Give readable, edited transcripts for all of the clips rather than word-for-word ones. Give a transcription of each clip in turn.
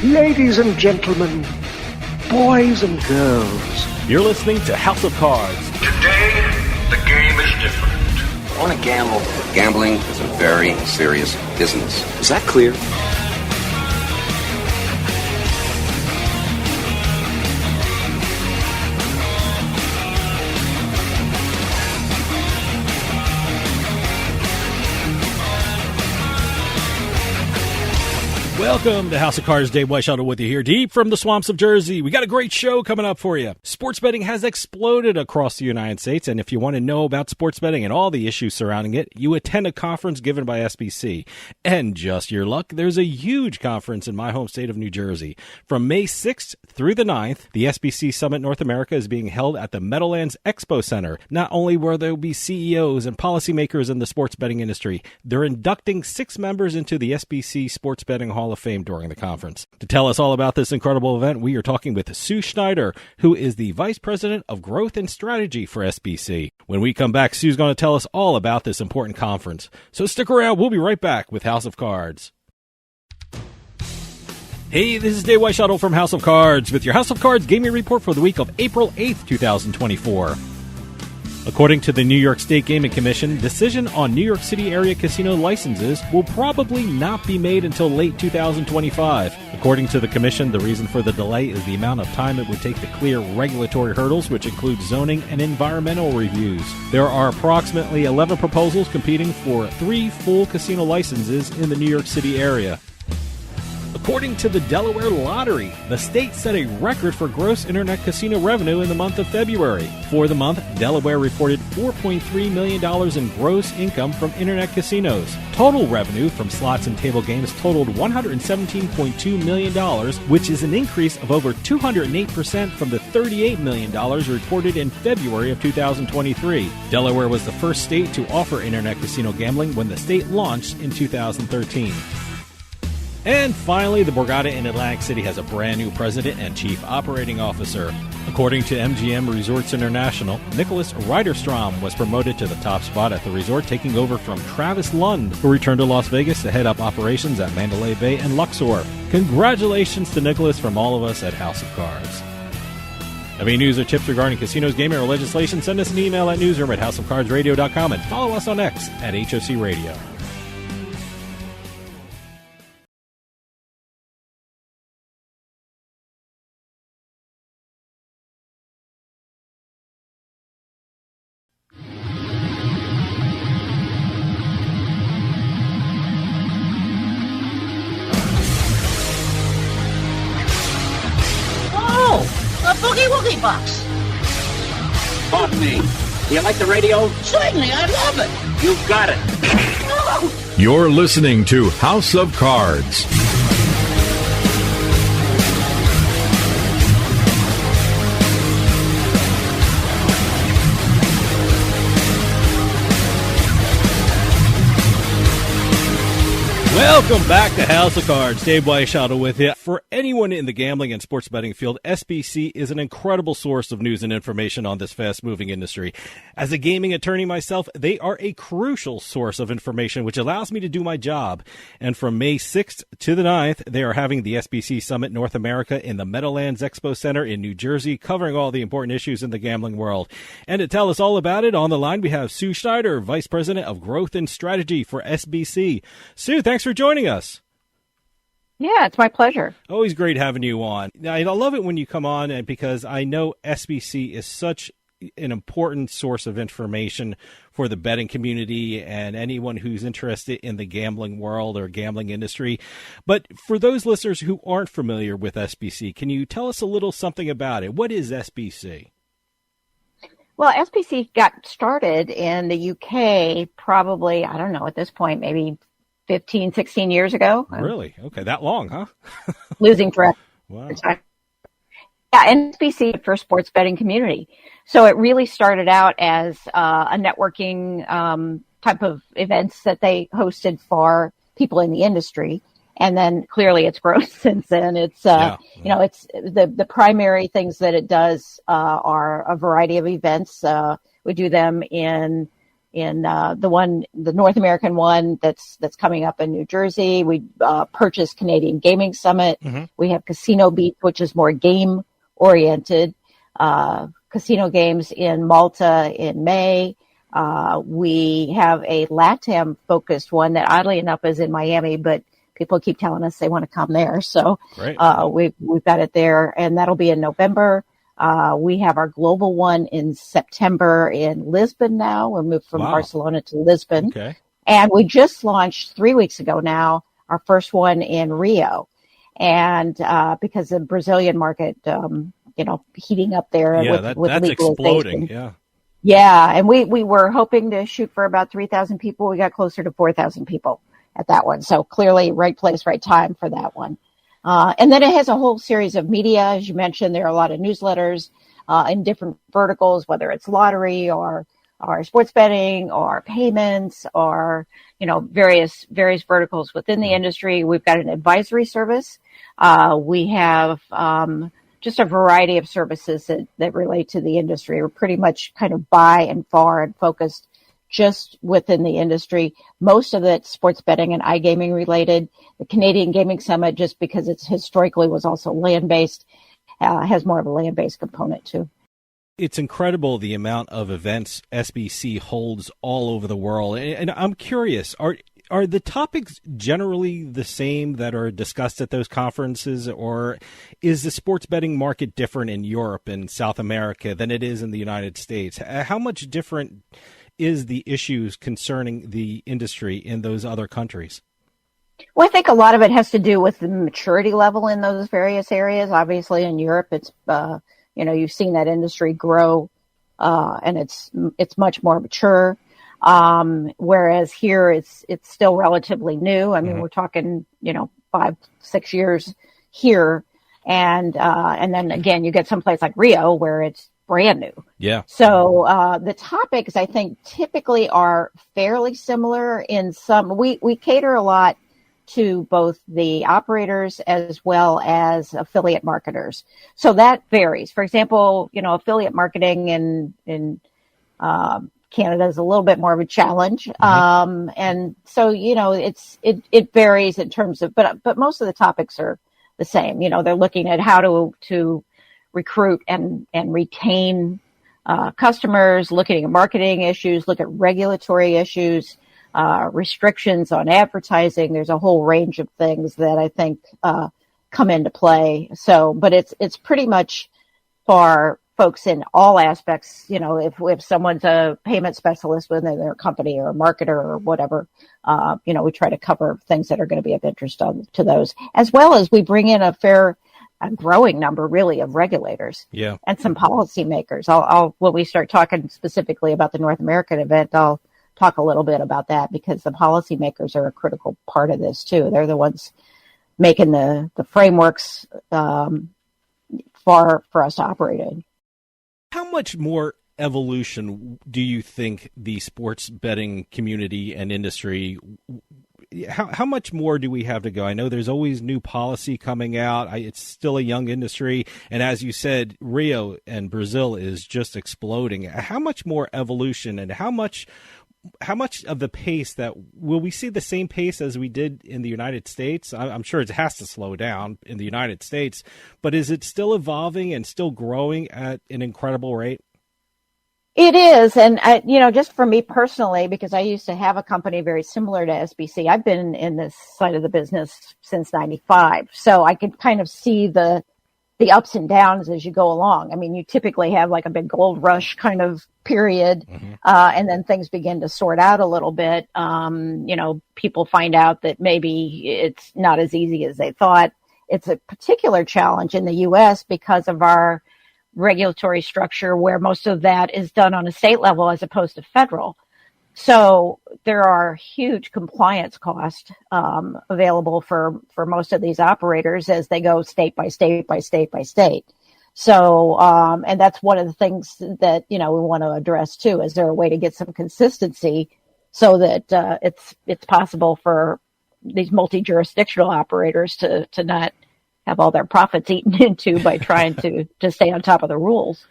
Ladies and gentlemen, boys and girls. You're listening to House of Cards. Today, the game is different. I want to gamble. Gambling is a very serious business. Is that clear? Welcome to House of Cards. Dave Weishuttle with you here, deep from the swamps of Jersey. We got a great show coming up for you. Sports betting has exploded across the United States, and if you want to know about sports betting and all the issues surrounding it, you attend a conference given by SBC. And just your luck, there's a huge conference in my home state of New Jersey. From May 6th through the 9th, the SBC Summit North America is being held at the Meadowlands Expo Center. Not only will there be CEOs and policymakers in the sports betting industry, they're inducting 6 members into the SBC Sports Betting Hall of Fame during the conference. To tell us all about this incredible event, we are talking with Sue Schneider, who is the Vice President of Growth and Strategy for SBC. When we come back, Sue's going to tell us all about this important conference. So stick around. We'll be right back with House of Cards. Hey, this is Dave Weishuttle from House of Cards with your House of Cards gaming report for the week of April 8th, 2024. According to the New York State Gaming Commission, decision on New York City area casino licenses will probably not be made until late 2025. According to the Commission, the reason for the delay is the amount of time it would take to clear regulatory hurdles, which include zoning and environmental reviews. There are approximately 11 proposals competing for 3 full casino licenses in the New York City area. According to the Delaware Lottery, the state set a record for gross internet casino revenue in the month of February. For the month, Delaware reported $4.3 million in gross income from internet casinos. Total revenue from slots and table games totaled $117.2 million, which is an increase of over 208% from the $38 million reported in February of 2023. Delaware was the first state to offer internet casino gambling when the state launched in 2013. And finally, the Borgata in Atlantic City has a brand new president and chief operating officer. According to MGM Resorts International, Nicholas Ryderstrom was promoted to the top spot at the resort, taking over from Travis Lund, who returned to Las Vegas to head up operations at Mandalay Bay and Luxor. Congratulations to Nicholas from all of us at House of Cards. Have any news or tips regarding casinos, gaming, or legislation? Send us an email at newsroom@houseofcardsradio.com and follow us on X at HOC Radio. Box. Pardon me. Do you like the radio? Certainly, I love it. You've got it. Oh. You're listening to House of Cards. Welcome back to House of Cards. Dave Weishuttle with you. For anyone in the gambling and sports betting field, SBC is an incredible source of news and information on this fast-moving industry. As a gaming attorney myself, they are a crucial source of information, which allows me to do my job. And from May 6th to the 9th, they are having the SBC Summit North America in the Meadowlands Expo Center in New Jersey, covering all the important issues in the gambling world. And to tell us all about it, on the line we have Sue Schneider, Vice President of Growth and Strategy for SBC. Sue, thanks for joining us. Yeah, it's my pleasure. Always great having you on. I love it when you come on, and because I know SBC is such an important source of information for the betting community and anyone who's interested in the gambling world or gambling industry. But for those listeners who aren't familiar with SBC, can you tell us a little something about it? What is SBC? Well, SBC got started in the UK probably, I don't know, at this point, maybe 15, 16 years ago. Really? Okay, that long, huh? Losing track. Wow. Yeah, SBC for sports betting community. So it really started out as a networking type of events that they hosted for people in the industry. And then clearly it's grown since then. It's, you know, it's the primary things that it does are a variety of events. We do them in the North American one that's coming up in New Jersey. We purchased Canadian Gaming Summit. Mm-hmm. We have Casino Beat, which is more game oriented. Casino games in Malta in May. We have a LATAM focused one that oddly enough is in Miami, but people keep telling us they want to come there. So we've got it there, and that'll be in November. We have our global one in September in Lisbon now. We moved from Barcelona to Lisbon. Okay. And we just launched 3 weeks ago now, our first one in Rio. And because the Brazilian market, heating up there with that's legalization. exploding. Yeah. Yeah. And we were hoping to shoot for about 3,000 people. We got closer to 4,000 people at that one. So clearly right place, right time for that one. And then it has a whole series of media. As you mentioned, there are a lot of newsletters in different verticals, whether it's lottery or sports betting or payments or, various verticals within the industry. We've got an advisory service. We have just a variety of services that relate to the industry. We're pretty much kind of by and far and focused just within the industry. Most of it sports betting and iGaming related. The Canadian Gaming Summit, just because it's historically was also land-based, has more of a land-based component too. It's incredible the amount of events SBC holds all over the world. And I'm curious, are the topics generally the same that are discussed at those conferences, or is the sports betting market different in Europe and South America than it is in the United States? How much different is the issues concerning the industry in those other countries? Well, I think a lot of it has to do with the maturity level in those various areas. Obviously, in Europe, it's you've seen that industry grow, and it's much more mature. Whereas here, it's still relatively new. I mean, we're talking 5-6 years here, and then again, you get someplace like Rio where it's brand new. Yeah. So the topics, I think, typically are fairly similar in some. We cater a lot to both the operators as well as affiliate marketers. So that varies. For example, affiliate marketing in Canada is a little bit more of a challenge. And so, it varies in terms of, but most of the topics are the same. They're looking at how to recruit and retain customers, looking at marketing issues, look at regulatory issues, restrictions on advertising. There's a whole range of things that I think come into play. So, but it's pretty much for folks in all aspects. If someone's a payment specialist within their company or a marketer or whatever, we try to cover things that are going to be of interest to those, as well as we bring in a growing number really of regulators and some policymakers. I'll when we start talking specifically about the North American event, I'll talk a little bit about that because the policymakers are a critical part of this too. They're the ones making the frameworks for us to operate in. How much more evolution do you think the sports betting community and industry, how much more do we have to go? I know there's always new policy coming out. It's still a young industry. And as you said, Rio and Brazil is just exploding. How much more evolution and how much of the pace that will we see the same pace as we did in the United States? I'm sure it has to slow down in the United States, but is it still evolving and still growing at an incredible rate? It is. And, just for me personally, because I used to have a company very similar to SBC, I've been in this side of the business since 95. So I can kind of see the ups and downs as you go along. I mean, you typically have like a big gold rush kind of period, and then things begin to sort out a little bit. People find out that maybe it's not as easy as they thought. It's a particular challenge in the U.S. because of our regulatory structure where most of that is done on a state level as opposed to federal. So there are huge compliance costs available for most of these operators as they go state by state by state by state. So, and that's one of the things that, we want to address too. Is there a way to get some consistency so that it's possible for these multi-jurisdictional operators to not have all their profits eaten into by trying to stay on top of the rules?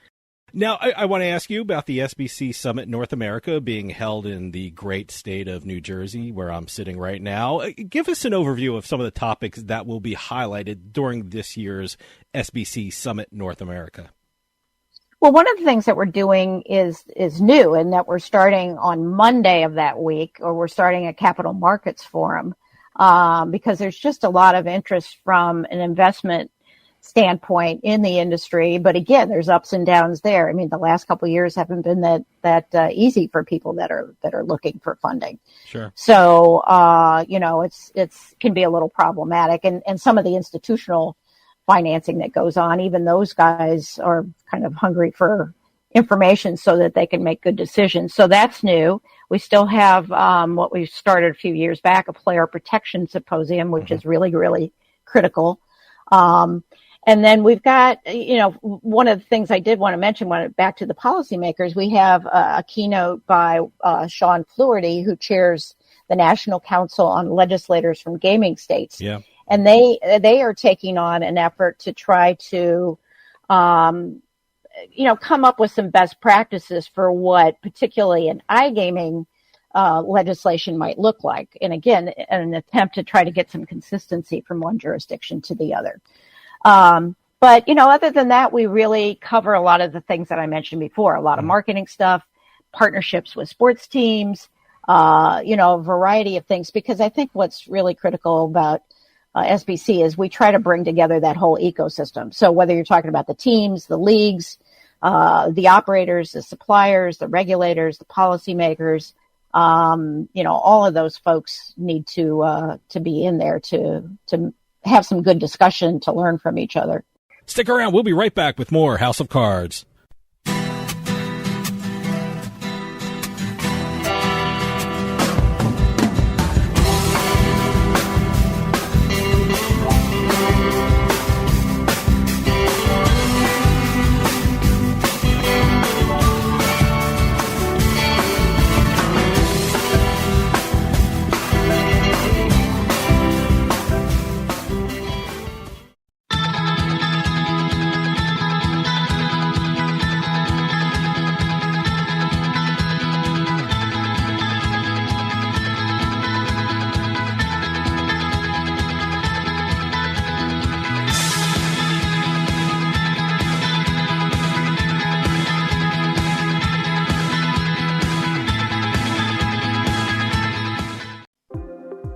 Now, I want to ask you about the SBC Summit North America being held in the great state of New Jersey, where I'm sitting right now. Give us an overview of some of the topics that will be highlighted during this year's SBC Summit North America. Well, one of the things that we're doing is new, and that we're starting on Monday of that week, or we're starting a capital markets forum, because there's just a lot of interest from an investment standpoint in the industry. But again, there's ups and downs there. I mean, the last couple of years haven't been that easy for people that are looking for funding. Sure. So, it's can be a little problematic, and some of the institutional financing that goes on, even those guys are kind of hungry for information so that they can make good decisions. So that's new. We still have what we started a few years back, a player protection symposium, which is really, really critical. And then we've got, one of the things I did want to mention, back to the policymakers, we have a keynote by Sean Fluharty, who chairs the National Council on Legislators from Gaming States. Yeah. And they are taking on an effort to try to, come up with some best practices for what particularly an iGaming legislation might look like. And again, an attempt to try to get some consistency from one jurisdiction to the other. But other than that, we really cover a lot of the things that I mentioned before, a lot of marketing stuff, partnerships with sports teams, a variety of things, because I think what's really critical about SBC is we try to bring together that whole ecosystem. So whether you're talking about the teams, the leagues, the operators, the suppliers, the regulators, the policymakers, all of those folks need to be in there to have some good discussion, to learn from each other. Stick around. We'll be right back with more House of Cards.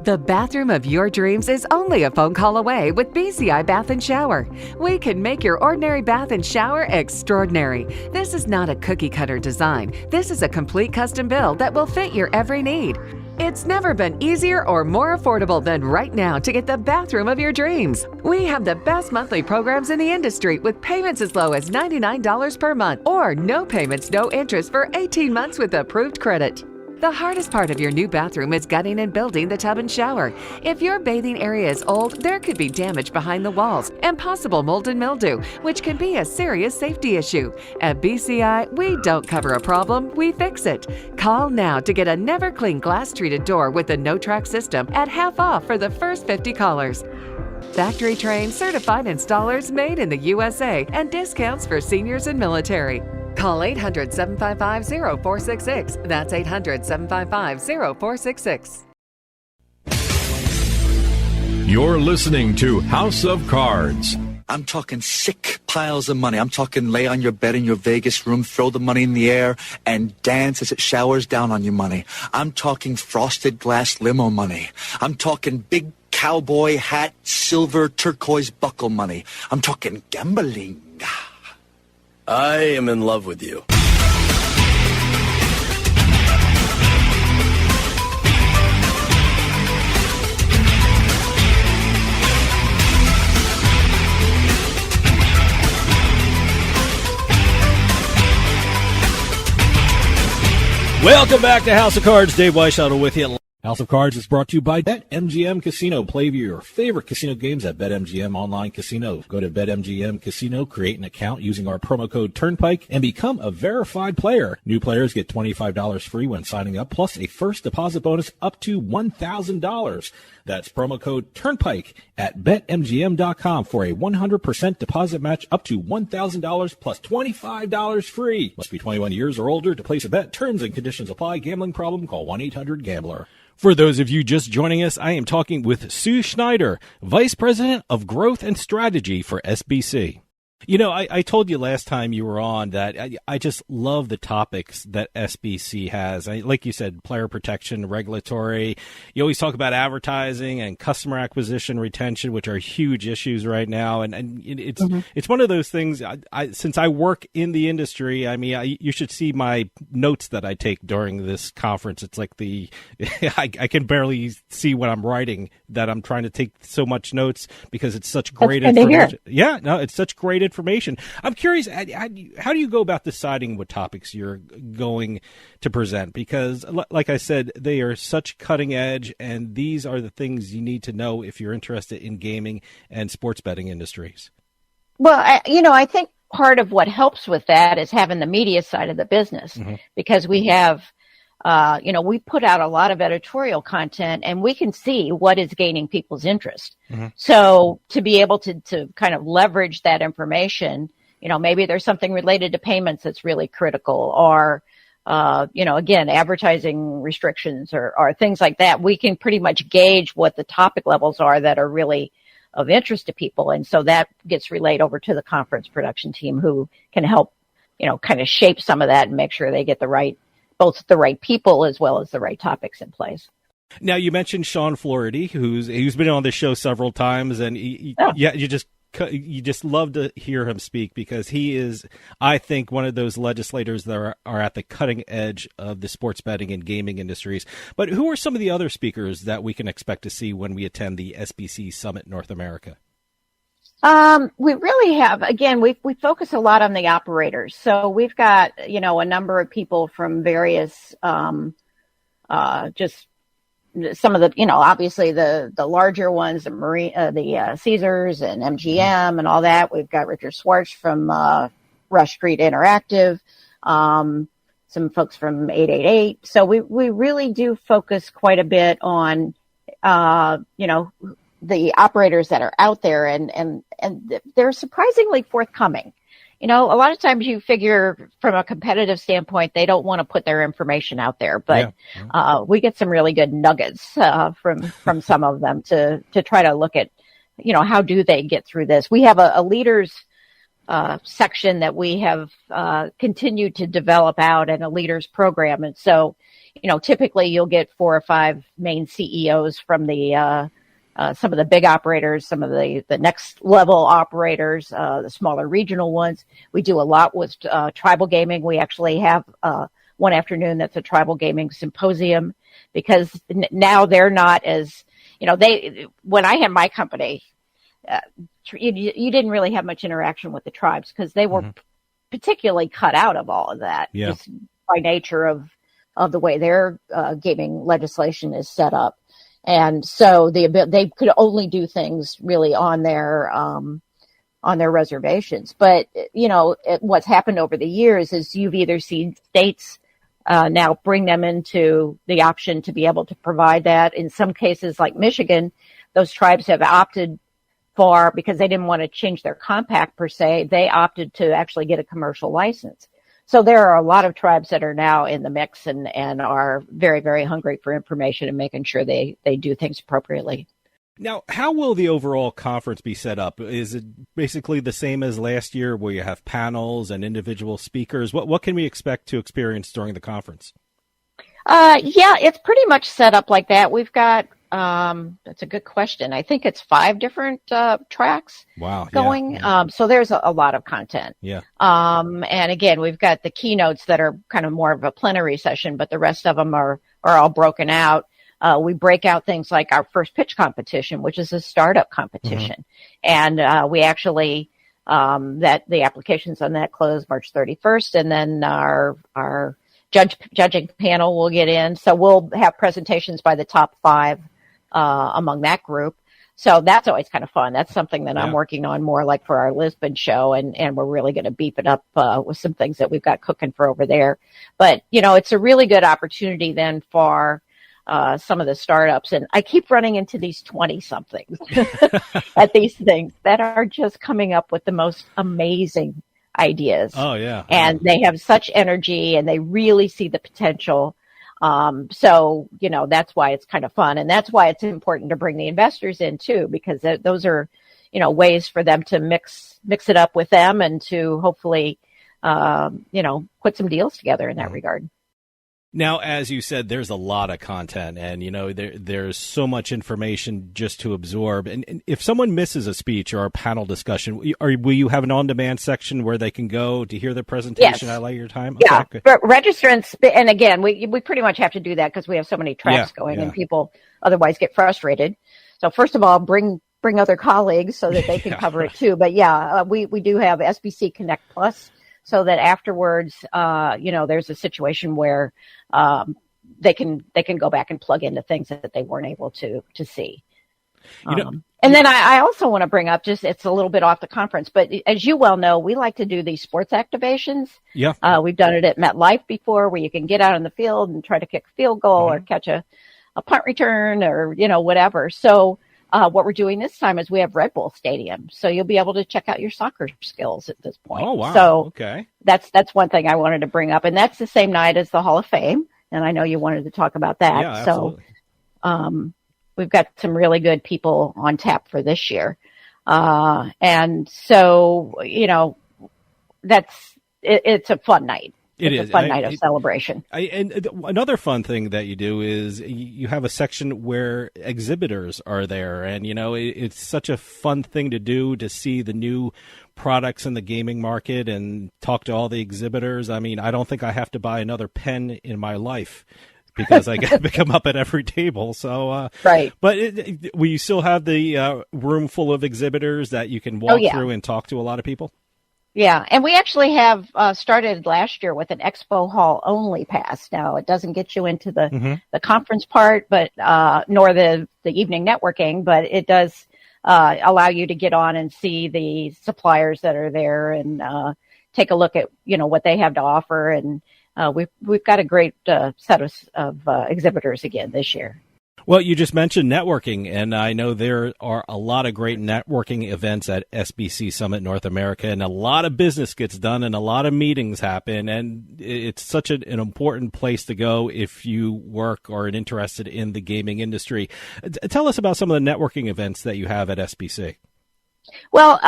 The bathroom of your dreams is only a phone call away with BCI Bath and Shower. We can make your ordinary bath and shower extraordinary. This is not a cookie-cutter design. This is a complete custom build that will fit your every need. It's never been easier or more affordable than right now to get the bathroom of your dreams. We have the best monthly programs in the industry with payments as low as $99 per month or no payments, no interest for 18 months with approved credit. The hardest part of your new bathroom is gutting and building the tub and shower. If your bathing area is old, there could be damage behind the walls and possible mold and mildew, which can be a serious safety issue. At BCI, we don't cover a problem, we fix it. Call now to get a never clean glass treated door with a no-track system at half off for the first 50 callers. Factory trained, certified installers made in the USA and discounts for seniors and military. Call 800-755-0466. That's 800-755-0466. You're listening to House of Cards. I'm talking sick piles of money. I'm talking lay on your bed in your Vegas room, throw the money in the air, and dance as it showers down on you money. I'm talking frosted glass limo money. I'm talking big cowboy hat, silver turquoise buckle money. I'm talking gambling. I am in love with you. Welcome back to House of Cards. Dave Weishuttle with you House of Cards is brought to you by BetMGM Casino. Play your favorite casino games at BetMGM Online Casino. Go to BetMGM Casino, create an account using our promo code Turnpike, and become a verified player. New players get $25 free when signing up, plus a first deposit bonus up to $1,000. That's promo code Turnpike at BetMGM.com for a 100% deposit match up to $1,000 plus $25 free. Must be 21 years or older to place a bet. Terms and conditions apply. Gambling problem? Call 1-800-GAMBLER. For those of you just joining us, I am talking with Sue Schneider, Vice President of Growth and Strategy for SBC. You know, I told you last time you were on that I just love the topics that SBC has. Like you said, player protection, regulatory. You always talk about advertising and customer acquisition, retention, which are huge issues right now. And it's one of those things. Since I work in the industry, I mean, you should see my notes that I take during this conference. It's like I can barely see what I'm writing, that I'm trying to take so much notes because it's such great information. Yeah, no, it's such great information. I'm curious, how do you go about deciding what topics you're going to present? Because, like I said, they are such cutting edge, and these are the things you need to know if you're interested in gaming and sports betting industries. Well, I think part of what helps with that is having the media side of the business, because we have we put out a lot of editorial content, and we can see what is gaining people's interest. So to be able to kind of leverage that information, maybe there's something related to payments that's really critical, or, again, advertising restrictions or things like that. We can pretty much gauge what the topic levels are that are really of interest to people. And so that gets relayed over to the conference production team, who can help, kind of shape some of that and make sure they get both the right people as well as the right topics in place. Now, you mentioned Sean Flaherty, who's been on the show several times, and you just love to hear him speak, because he is, I think, one of those legislators that are at the cutting edge of the sports betting and gaming industries. But who are some of the other speakers that we can expect to see when we attend the SBC Summit North America? We really have, again, we focus a lot on the operators. So we've got, a number of people from various, just some of the, obviously the larger ones, the Caesars and MGM and all that. We've got Richard Schwartz from, Rush Street Interactive, some folks from 888. So we really do focus quite a bit on, the operators that are out there, and they're surprisingly forthcoming. A lot of times you figure from a competitive standpoint, they don't want to put their information out there, but we get some really good nuggets from some of them to try to look at, how do they get through this? We have a leaders section that we have continued to develop out, and a leaders program. And so, typically you'll get 4 or 5 main CEOs from the some of the big operators, some of the next level operators, the smaller regional ones. We do a lot with tribal gaming. We actually have one afternoon that's a tribal gaming symposium, because now they're not as, when I had my company, you didn't really have much interaction with the tribes, because they were particularly cut out of all of that, just by nature of the way their gaming legislation is set up. And so they could only do things really on their reservations. But, what's happened over the years is you've either seen states now bring them into the option to be able to provide that. In some cases, like Michigan, those tribes have opted for, because they didn't want to change their compact per se, they opted to actually get a commercial license. So there are a lot of tribes that are now in the mix and are very, very hungry for information and making sure they do things appropriately. Now, how will the overall conference be set up? Is it basically the same as last year, where you have panels and individual speakers? What can we expect to experience during the conference? Yeah, it's pretty much set up like that. We've got, that's a good question. I think it's 5 different tracks going. Yeah. So there's a lot of content. Yeah. And again, we've got the keynotes that are kind of more of a plenary session, but the rest of them are all broken out. We break out things like our first pitch competition, which is a startup competition. And we actually, that the applications on that close March 31st. And then our judging panel will get in. So we'll have presentations by the top 5 among that group. So that's always kind of fun. That's something that I'm working on more like for our Lisbon show, and we're really going to beef it up with some things that we've got cooking for over there. But, it's a really good opportunity then for some of the startups. And I keep running into these 20-somethings at these things that are just coming up with the most amazing ideas. Oh, yeah. And they have such energy and they really see the potential. So, that's why it's kind of fun. And that's why it's important to bring the investors in too, because those are, ways for them to mix it up with them and to hopefully, put some deals together in that regard. Now, as you said, there's a lot of content and, there's so much information just to absorb. And if someone misses a speech or a panel discussion, will you have an on-demand section where they can go to hear the presentation? Yes. I like your time. Yeah. Okay, but registrants, and again, we pretty much have to do that because we have so many tracks going and people otherwise get frustrated. So first of all, bring other colleagues so that they can cover it too. But we do have SBC Connect Plus, so that afterwards, there's a situation where they can go back and plug into things that they weren't able to see. And then I also want to bring up, it's a little bit off the conference, but as you well know, we like to do these sports activations. Yeah. We've done it at MetLife before, where you can get out on the field and try to kick a field goal or catch a punt return or, whatever. So what we're doing this time is we have Red Bull Stadium. So you'll be able to check out your soccer skills at this point. Oh, wow. So okay. That's one thing I wanted to bring up. And that's the same night as the Hall of Fame. And I know you wanted to talk about that. Yeah, absolutely. So we've got some really good people on tap for this year. And so, it's a fun night. It's a fun night of celebration. And another fun thing that you do is you have a section where exhibitors are there. And, it's such a fun thing to do, to see the new products in the gaming market and talk to all the exhibitors. I mean, I don't think I have to buy another pen in my life because I get to come up at every table. So, right. But will you still have the room full of exhibitors that you can walk through and talk to a lot of people? Yeah, and we actually have started last year with an Expo Hall only pass. Now, it doesn't get you into the conference part, but nor the evening networking, but it does allow you to get on and see the suppliers that are there and take a look at what they have to offer. And we've got a great set of exhibitors again this year. Well, you just mentioned networking, and I know there are a lot of great networking events at SBC Summit North America, and a lot of business gets done and a lot of meetings happen, and it's such an important place to go if you work or are interested in the gaming industry. Tell us about some of the networking events that you have at SBC. Well,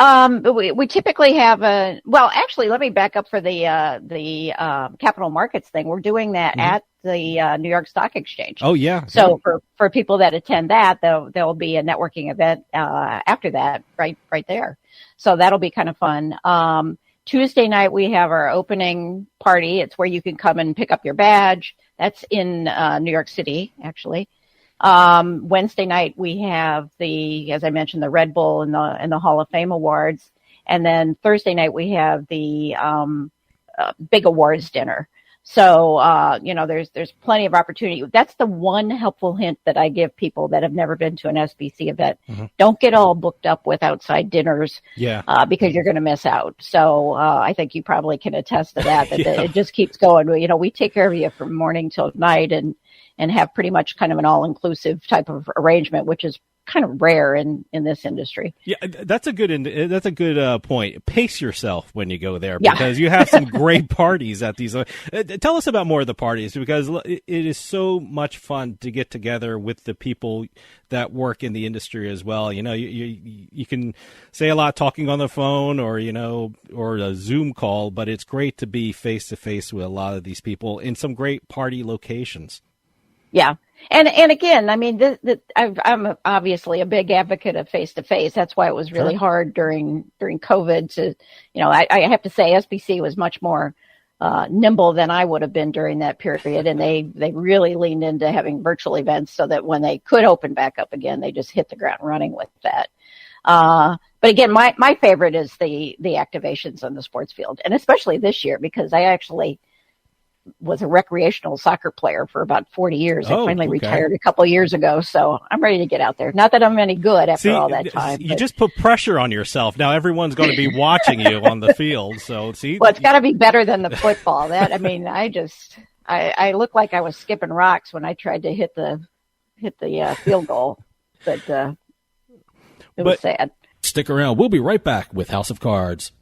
we typically have actually, let me back up for the capital markets thing. We're doing that at the New York Stock Exchange. Oh, yeah. So for people that attend that, there'll be a networking event after that, right there. So that'll be kind of fun. Tuesday night, we have our opening party. It's where you can come and pick up your badge. That's in New York City, actually. Wednesday night, we have as I mentioned, the Red Bull and the Hall of Fame awards. And then Thursday night, we have the big awards dinner. So, there's plenty of opportunity. That's the one helpful hint that I give people that have never been to an SBC event. Don't get all booked up with outside dinners because you're going to miss out. So, I think you probably can attest to that it just keeps going. We take care of you from morning till night and have pretty much kind of an all-inclusive type of arrangement, which is kind of rare in this industry. Yeah, that's a good point. Pace yourself when you go there because you have some great parties at these. Tell us about more of the parties because it is so much fun to get together with the people that work in the industry as well. You can say a lot talking on the phone or a Zoom call, but it's great to be face to face with a lot of these people in some great party locations. Yeah. And again, I mean, I'm obviously a big advocate of face-to-face. That's why it was really hard during COVID to, I have to say SBC was much more nimble than I would have been during that period. And they really leaned into having virtual events so that when they could open back up again, they just hit the ground running with that. But again, my favorite is the activations on the sports field, and especially this year because I actually was a recreational soccer player for about 40 years. I finally okay. retired a couple of years ago, so I'm ready to get out there. Not that I'm any good after all that time. You just put pressure on yourself. Now everyone's going to be watching you on the field. So see, well, it's got to be better than the football. I looked like I was skipping rocks when I tried to hit the field goal, but it was sad. Stick around. We'll be right back with House of Cards.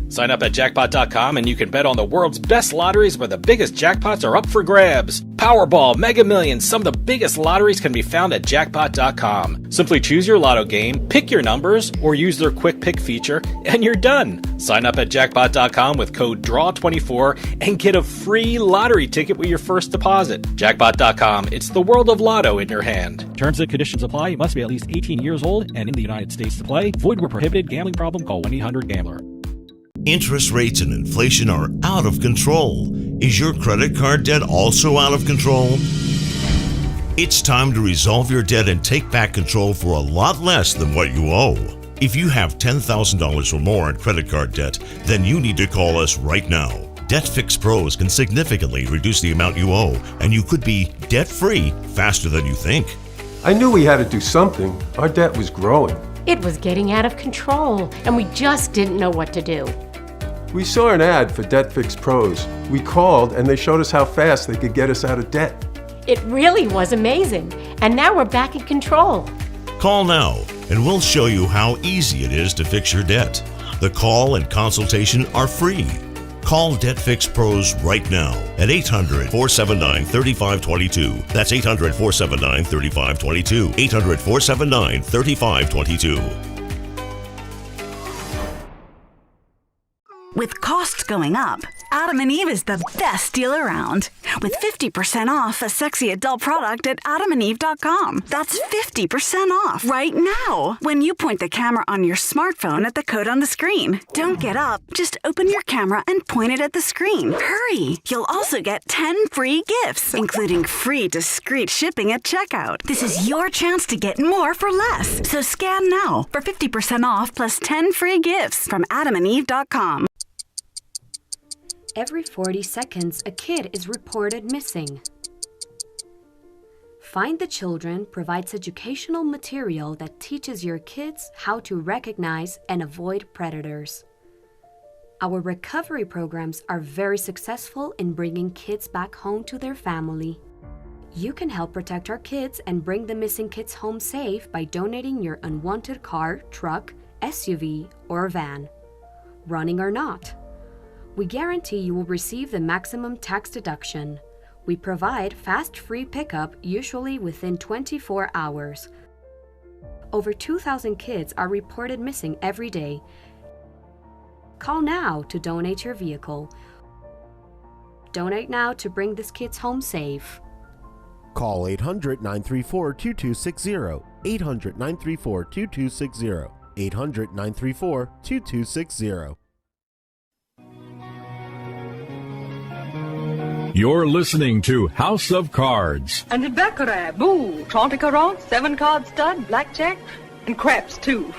Sign up at jackpot.com and you can bet on the world's best lotteries where the biggest jackpots are up for grabs. Powerball, Mega Millions, some of the biggest lotteries can be found at jackpot.com. Simply choose your lotto game, pick your numbers, or use their quick pick feature, and you're done. Sign up at jackpot.com with code DRAW24 and get a free lottery ticket with your first deposit. Jackpot.com, it's the world of lotto in your hand. Terms and conditions apply. You must be at least 18 years old and in the United States to play. Void where prohibited. Gambling problem? Call 1-800-GAMBLER. Interest rates and inflation are out of control. Is your credit card debt also out of control? It's time to resolve your debt and take back control for a lot less than what you owe. If you have $10,000 or more in credit card debt, then you need to call us right now. Debt Fix Pros can significantly reduce the amount you owe, and you could be debt-free faster than you think. I knew we had to do something. Our debt was growing. It was getting out of control, and we just didn't know what to do. We saw an ad for Debt Fix Pros. We called and they showed us how fast they could get us out of debt. It really was amazing, and now we're back in control. Call now and we'll show you how easy it is to fix your debt. The call and consultation are free. Call Debt Fix Pros right now at 800-479-3522. That's 800-479-3522. 800-479-3522. With costs going up, Adam & Eve is the best deal around. With 50% off a sexy adult product at adamandeve.com. That's 50% off right now when you point the camera on your smartphone at the code on the screen. Don't get up. Just open your camera and point it at the screen. Hurry! You'll also get 10 free gifts, including free discreet shipping at checkout. This is your chance to get more for less. So scan now for 50% off plus 10 free gifts from adamandeve.com. Every 40 seconds, a kid is reported missing. Find the Children provides educational material that teaches your kids how to recognize and avoid predators. Our recovery programs are very successful in bringing kids back home to their family. You can help protect our kids and bring the missing kids home safe by donating your unwanted car, truck, SUV, or van, running or not. We guarantee you will receive the maximum tax deduction. We provide fast free pickup, usually within 24 hours. Over 2,000 kids are reported missing every day. Call now to donate your vehicle. Donate now to bring these kids home safe. Call 800-934-2260. 800-934-2260. 800-934-2260. You're listening to House of Cards. And in Baccarat, boo, 30 carats, 7-card stud, blackjack, and craps, too.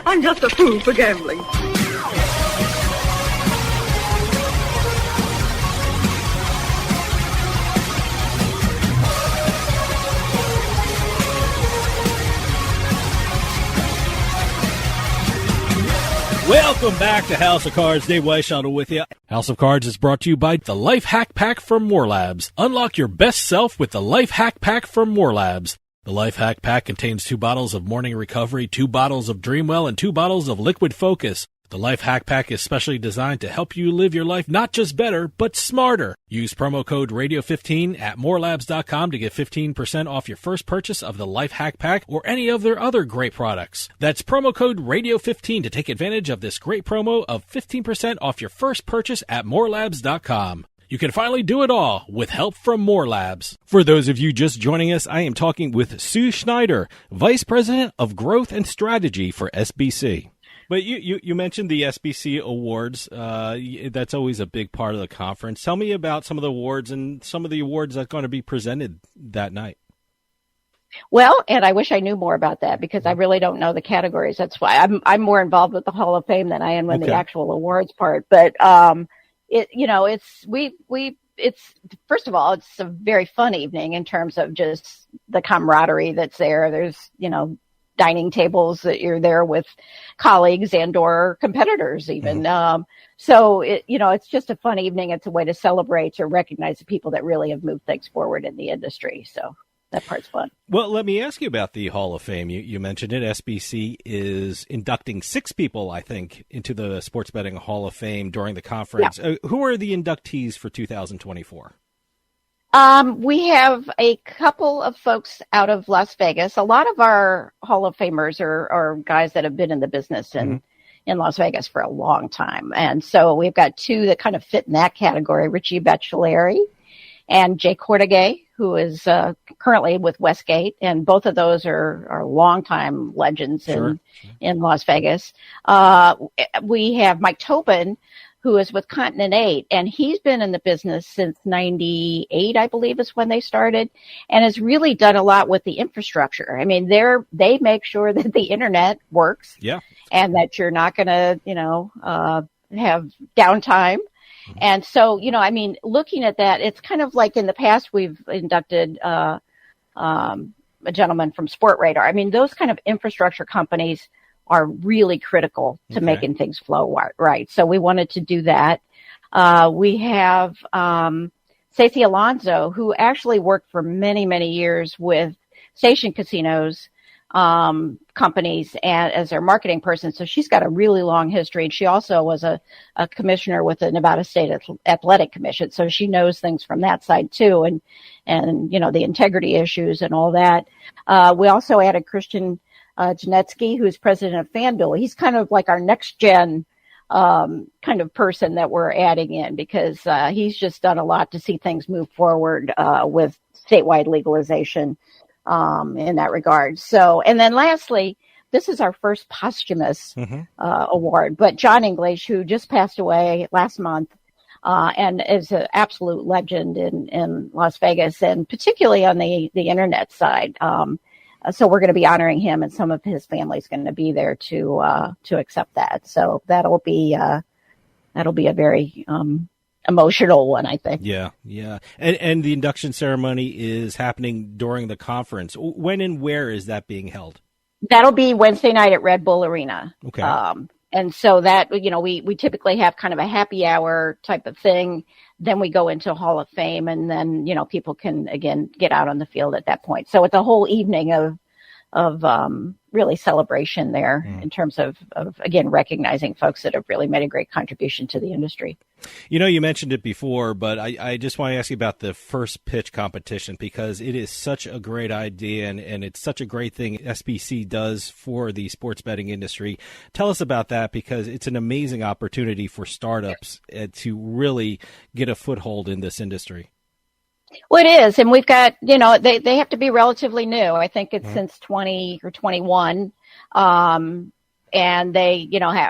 I'm just a fool for gambling. Welcome back to House of Cards. Dave Weishuttle with you. House of Cards is brought to you by the Life Hack Pack from More Labs. Unlock your best self with the Life Hack Pack from More Labs. The Life Hack Pack contains 2 bottles of Morning Recovery, 2 bottles of Dreamwell, and 2 bottles of Liquid Focus. The Life Hack Pack is specially designed to help you live your life not just better, but smarter. Use promo code Radio15 at morelabs.com to get 15% off your first purchase of the Life Hack Pack or any of their other great products. That's promo code Radio15 to take advantage of this great promo of 15% off your first purchase at morelabs.com. You can finally do it all with help from More Labs. For those of you just joining us, I am talking with Sue Schneider, Vice President of Growth and Strategy for SBC. But you mentioned the SBC Awards. That's always a big part of the conference. Tell me about some of the awards and some of the awards that are going to be presented that night. Well, and I wish I knew more about that because I really don't know the categories. That's why I'm more involved with the Hall of Fame than I am in the actual awards part. But it's first of all, it's a very fun evening in terms of just the camaraderie that's there. There's, dining tables that you're there with colleagues and or competitors even. So it's just a fun evening. It's a way to celebrate or recognize the people that really have moved things forward in the industry. So that part's fun. Well, let me ask you about the Hall of Fame. You mentioned it. SBC is inducting 6 people, I think, into the Sports Betting Hall of Fame during the conference. Yeah. Who are the inductees for 2024? We have a couple of folks out of Las Vegas. A lot of our Hall of Famers are guys that have been in the business in Las Vegas for a long time. And so we've got 2 that kind of fit in that category, Richie Bachelari and Jay Cordigay, who is currently with Westgate. And both of those are longtime legends in Las Vegas. We have Mike Tobin, who is with Continent 8, and he's been in the business since 98, I believe is when they started, and has really done a lot with the infrastructure. I mean, they make sure that the internet works, and that you're not going to, have downtime. And so, looking at that, it's kind of like in the past we've inducted a gentleman from Sport Radar. I mean, those kind of infrastructure companies are really critical to making things flow right. So we wanted to do that. We have Stacey Alonso, who actually worked for many, many years with station casinos companies and as their marketing person. So she's got a really long history. And she also was a commissioner with the Nevada State Athletic Commission. So she knows things from that side too. And the integrity issues and all that. We also added Christian Janetsky, who's president of FanDuel. He's kind of like our next gen kind of person that we're adding in because he's just done a lot to see things move forward with statewide legalization in that regard. So, and then lastly, this is our first posthumous award, but John English, who just passed away last month, and is an absolute legend in Las Vegas, and particularly on the internet side. So we're going to be honoring him, and some of his family is going to be there to accept that. So that'll be a very emotional one, I think. Yeah. And the induction ceremony is happening during the conference. When and where is that being held? That'll be Wednesday night at Red Bull Arena. Okay. And so that, we typically have kind of a happy hour type of thing. Then we go into Hall of Fame, and then, people can, again, get out on the field at that point. So it's a whole evening of really celebration there in terms of, again, recognizing folks that have really made a great contribution to the industry. You mentioned it before, but I just want to ask you about the first pitch competition because it is such a great idea and it's such a great thing SBC does for the sports betting industry. Tell us about that because it's an amazing opportunity for startups to really get a foothold in this industry. Well, it is. And we've got, they have to be relatively new. I think it's since 20 or 21. And they,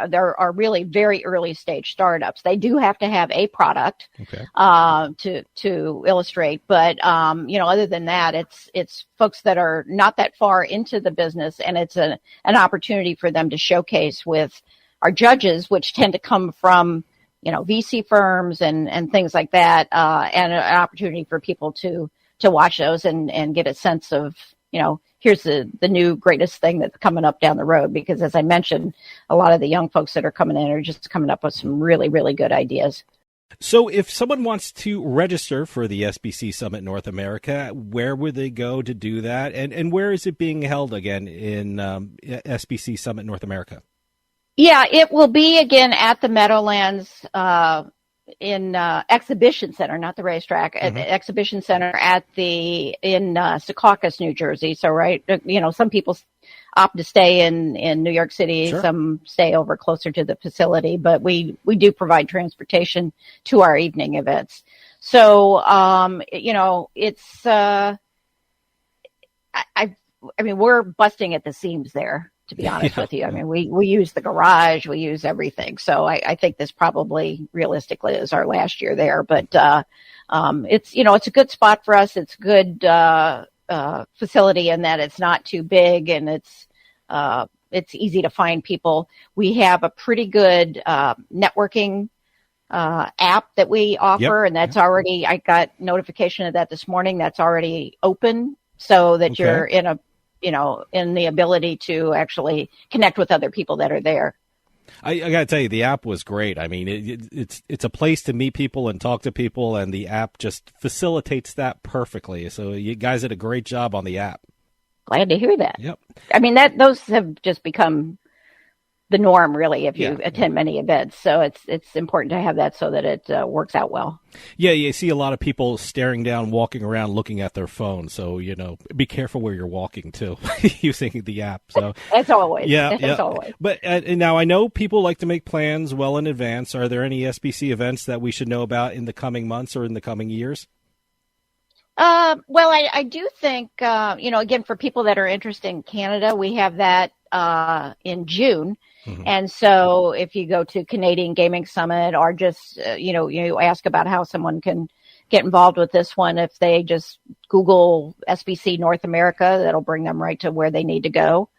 there are really very early stage startups. They do have to have a product, to illustrate. But, other than that, it's folks that are not that far into the business, and it's an opportunity for them to showcase with our judges, which tend to come from, VC firms and things like that, and an opportunity for people to watch those and get a sense of, here's the new greatest thing that's coming up down the road. Because as I mentioned, a lot of the young folks that are coming in are just coming up with some really, really good ideas. So if someone wants to register for the SBC Summit North America, where would they go to do that? And where is it being held again in SBC Summit North America? Yeah, it will be again at the Meadowlands Exhibition Center, not the racetrack, at the Exhibition Center in Secaucus, New Jersey. So, right, some people opt to stay in New York City, Sure. some stay over closer to the facility, but we do provide transportation to our evening events. So, it's, I mean, we're busting at the seams there, to be honest with you. I mean, we use the garage, we use everything. So I think this probably realistically is our last year there, but, it's a good spot for us. It's a good, facility in that it's not too big and it's easy to find people. We have a pretty good, networking, app that we offer, and that's already, I got notification of that this morning. That's already open so that you're in the ability to actually connect with other people that are there. I got to tell you, the app was great. I mean, it's a place to meet people and talk to people, and the app just facilitates that perfectly. So you guys did a great job on the app. Glad to hear that. Yep. I mean, those have just become the norm, really, if you attend many events. So it's important to have that so that it works out well. Yeah, you see a lot of people staring down, walking around, looking at their phone. So, be careful where you're walking, too, using the app. So as always. As always. But now I know people like to make plans well in advance. Are there any SBC events that we should know about in the coming months or in the coming years? Well, I do think, again, for people that are interested in Canada, we have that in June. And so if you go to Canadian Gaming Summit or just, you ask about how someone can get involved with this one, if they just Google SBC North America, that'll bring them right to where they need to go.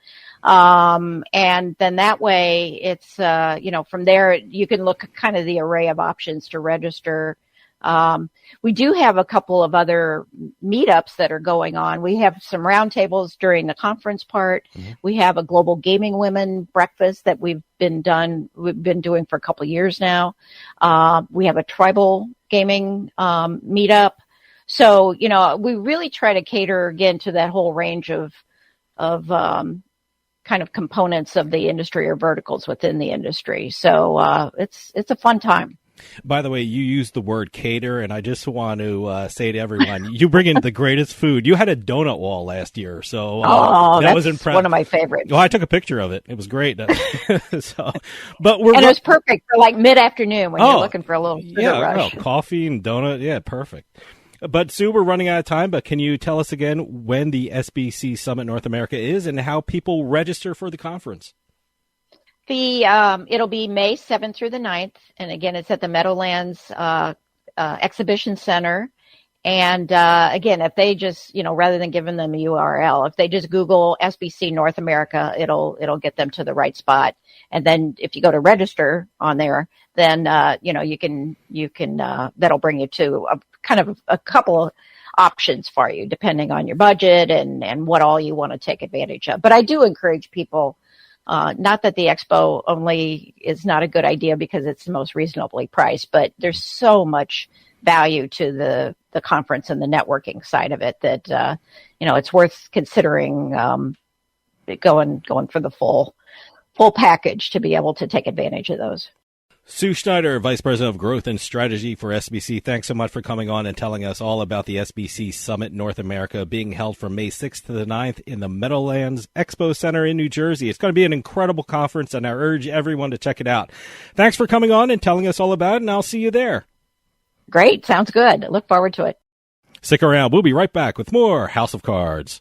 And then that way it's, from there you can look at kind of the array of options to register. We do have a couple of other meetups that are going on. We have some roundtables during the conference part. We have a global gaming women breakfast that we've been doing for a couple of years now. We have a tribal gaming, meetup. So, we really try to cater again to that whole range of kind of components of the industry or verticals within the industry. So, it's a fun time. By the way, you used the word cater, and I just want to say to everyone, you bring in the greatest food. You had a donut wall last year, so that was impressive. One of my favorites. Well, I took a picture of it. It was great. But it was perfect for like mid-afternoon when you're looking for a little sugar rush. Coffee and donut. Yeah, perfect. But Sue, we're running out of time, but can you tell us again when the SBC Summit North America is and how people register for the conference? It'll be May 7th through the 9th. And again, it's at the Meadowlands, Exhibition Center. And, again, if they just, rather than giving them a URL, if they just Google SBC North America, it'll get them to the right spot. And then if you go to register on there, then, you can, that'll bring you to a couple of options for you, depending on your budget and what all you want to take advantage of. But I do encourage people, not that the expo only is not a good idea because it's the most reasonably priced, but there's so much value to the conference and the networking side of it that, it's worth considering, going for the full package to be able to take advantage of those. Sue Schneider, Vice President of Growth and Strategy for SBC. Thanks so much for coming on and telling us all about the SBC Summit North America being held from May 6th to the 9th in the Meadowlands Expo Center in New Jersey. It's going to be an incredible conference, and I urge everyone to check it out. Thanks for coming on and telling us all about it, and I'll see you there. Great. Sounds good. I look forward to it. Stick around. We'll be right back with more House of Cards.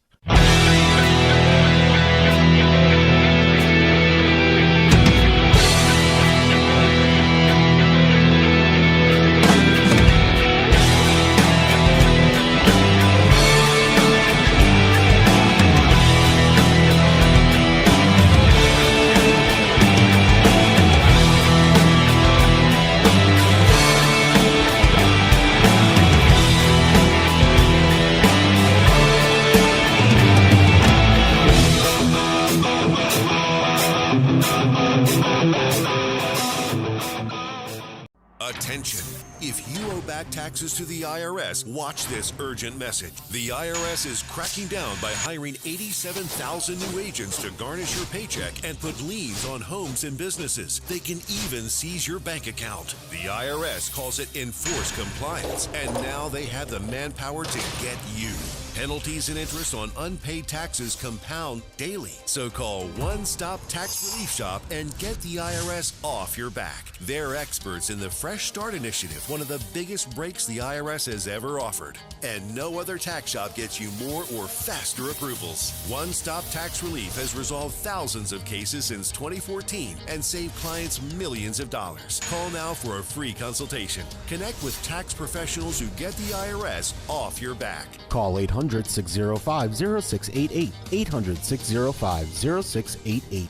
Attention. If you owe back taxes to the IRS, watch this urgent message. The IRS is cracking down by hiring 87,000 new agents to garnish your paycheck and put liens on homes and businesses. They can even seize your bank account. The IRS calls it enforced compliance, and now they have the manpower to get you. Penalties and interest on unpaid taxes compound daily. So call One Stop Tax Relief Shop and get the IRS off your back. They're experts in the Fresh Start Initiative, one of the biggest breaks the IRS has ever offered. And no other tax shop gets you more or faster approvals. One Stop Tax Relief has resolved thousands of cases since 2014 and saved clients millions of dollars. Call now for a free consultation. Connect with tax professionals who get the IRS off your back. Call 800-605-0688. 800-605-0688.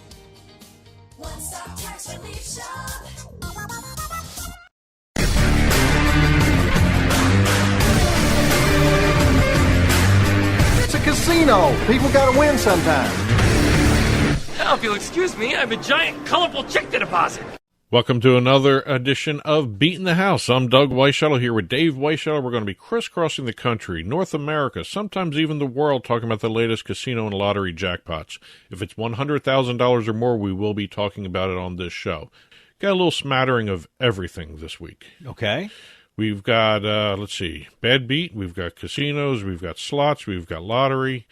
One Stop Tax Relief Shop. It's a casino. People gotta win sometime. Now, if you'll excuse me, I have a giant, colorful check to deposit. Welcome to another edition of Beating the House. I'm Doug Weishuttle here with Dave Weishuttle. We're going to be crisscrossing the country, North America, sometimes even the world, talking about the latest casino and lottery jackpots. If it's $100,000 or more, we will be talking about it on this show. Got a little smattering of everything this week. Okay. We've got, Bad Beat. We've got casinos. We've got slots. We've got lottery.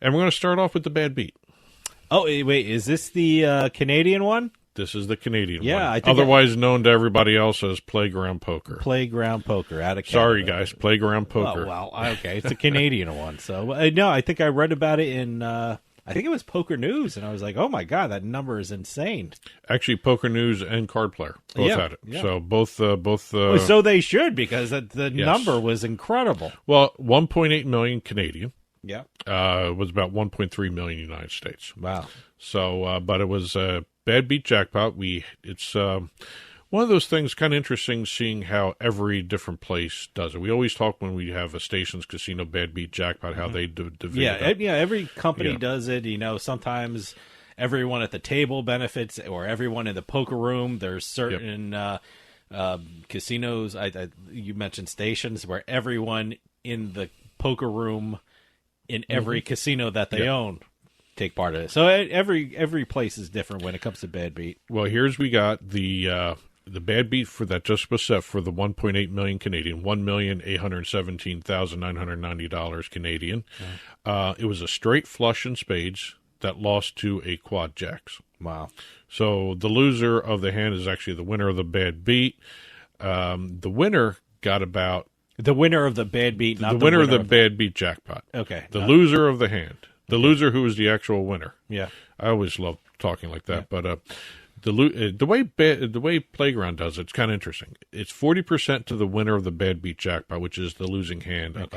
And we're going to start off with the Bad Beat. Oh, wait, is this the Canadian one? This is the Canadian one. I think otherwise known to everybody else as Playground Poker. Playground Poker out of Canada. Sorry, guys. Playground Poker. Oh, well, okay. It's a Canadian one. So, no, I think I read about it in, I think it was Poker News, and I was like, oh, my God, that number is insane. Actually, Poker News and Card Player both had it. Yeah. So both. So they should, because the number was incredible. Well, 1.8 million Canadian. Yeah. It was about 1.3 million United States. Wow. So, but it was Bad Beat jackpot. It's one of those things kind of interesting seeing how every different place does it. We always talk when we have a Stations Casino Bad Beat jackpot, how they divide it. Yeah, every company does it. Sometimes everyone at the table benefits, or everyone in the poker room. There's certain casinos, you mentioned Stations, where everyone in the poker room in every casino that they own take part of it. So every place is different when it comes to Bad Beat. Well, we got the Bad Beat for that just was set for the 1.8 million Canadian, $1,817,990 Canadian. It was a straight flush in spades that lost to a quad jacks. Wow. So the loser of the hand is actually the winner of the Bad Beat. The winner got about... The winner of the Bad Beat, not the winner of the Bad Beat jackpot. Okay. The loser of the hand. The loser who is the actual winner. Yeah. I always love talking like that. Yeah. But the way Playground does it, it's kind of interesting. It's 40% to the winner of the Bad Beat jackpot, which is the losing hand of